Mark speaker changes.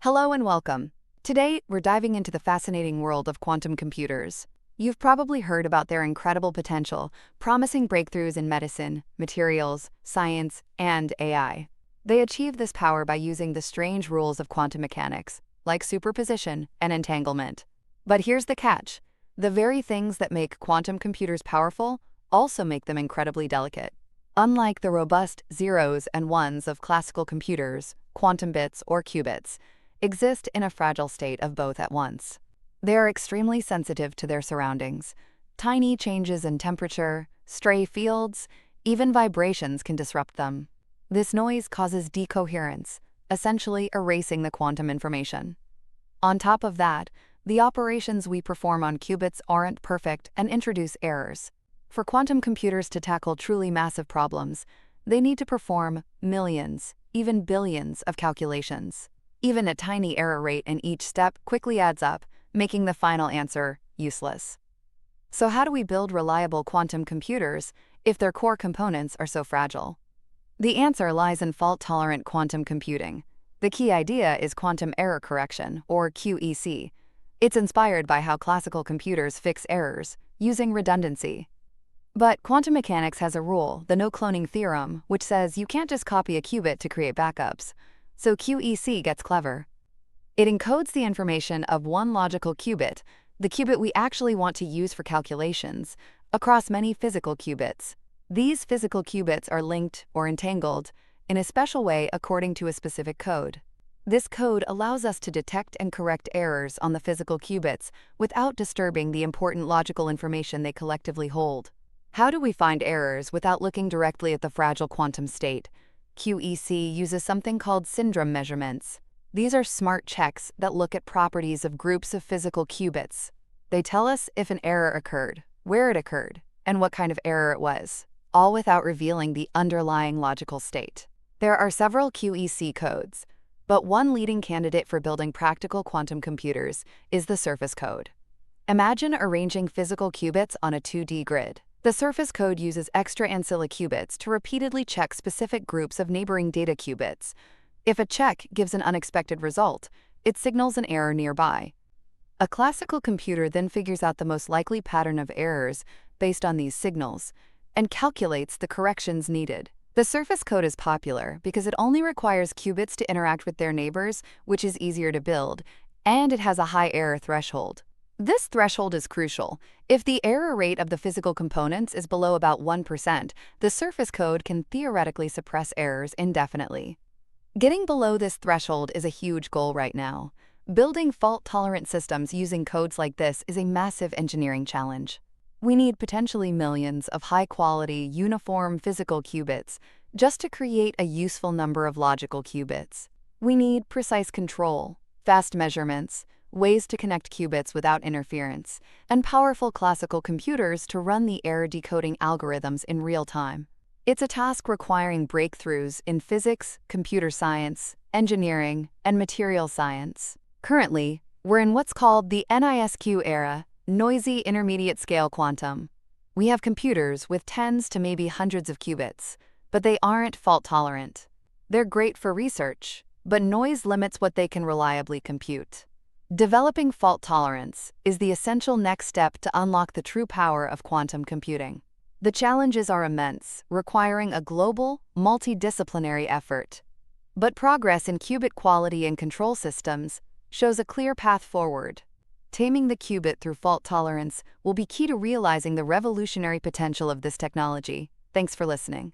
Speaker 1: Hello and welcome. Today, we're diving into the fascinating world of quantum computers. You've probably heard about their incredible potential, promising breakthroughs in medicine, materials, science, and AI. They achieve this power by using the strange rules of quantum mechanics, like superposition and entanglement. But here's the catch. The very things that make quantum computers powerful also make them incredibly delicate. Unlike the robust zeros and ones of classical computers, quantum bits or qubits exist in a fragile state of both at once. They are extremely sensitive to their surroundings. Tiny changes in temperature, stray fields, even vibrations can disrupt them. This noise causes decoherence, essentially erasing the quantum information. On top of that, the operations we perform on qubits aren't perfect and introduce errors. For quantum computers to tackle truly massive problems, they need to perform millions, even billions of calculations. Even a tiny error rate in each step quickly adds up, making the final answer useless. So how do we build reliable quantum computers if their core components are so fragile? The answer lies in fault-tolerant quantum computing. The key idea is quantum error correction, or QEC. It's inspired by how classical computers fix errors, using redundancy. But quantum mechanics has a rule, the no-cloning theorem, which says you can't just copy a qubit to create backups. So QEC gets clever. It encodes the information of one logical qubit, the qubit we actually want to use for calculations, across many physical qubits. These physical qubits are linked or entangled in a special way according to a specific code. This code allows us to detect and correct errors on the physical qubits without disturbing the important logical information they collectively hold. How do we find errors without looking directly at the fragile quantum state? QEC uses something called syndrome measurements. These are smart checks that look at properties of groups of physical qubits. They tell us if an error occurred, where it occurred, and what kind of error it was, all without revealing the underlying logical state. There are several QEC codes, but one leading candidate for building practical quantum computers is the surface code. Imagine arranging physical qubits on a 2D grid. The surface code uses extra ancilla qubits to repeatedly check specific groups of neighboring data qubits. If a check gives an unexpected result, it signals an error nearby. A classical computer then figures out the most likely pattern of errors based on these signals and calculates the corrections needed. The surface code is popular because it only requires qubits to interact with their neighbors, which is easier to build, and it has a high error threshold. This threshold is crucial. If the error rate of the physical components is below about 1%, the surface code can theoretically suppress errors indefinitely. Getting below this threshold is a huge goal right now. Building fault-tolerant systems using codes like this is a massive engineering challenge. We need potentially millions of high-quality, uniform physical qubits just to create a useful number of logical qubits. We need precise control, fast measurements, ways to connect qubits without interference, and powerful classical computers to run the error decoding algorithms in real time. It's a task requiring breakthroughs in physics, computer science, engineering, and material science. Currently, we're in what's called the NISQ era, noisy intermediate scale quantum. We have computers with tens to maybe hundreds of qubits, but they aren't fault tolerant. They're great for research, but noise limits what they can reliably compute. Developing fault tolerance is the essential next step to unlock the true power of quantum computing. The challenges are immense, requiring a global, multidisciplinary effort. But progress in qubit quality and control systems shows a clear path forward. Taming the qubit through fault tolerance will be key to realizing the revolutionary potential of this technology. Thanks for listening.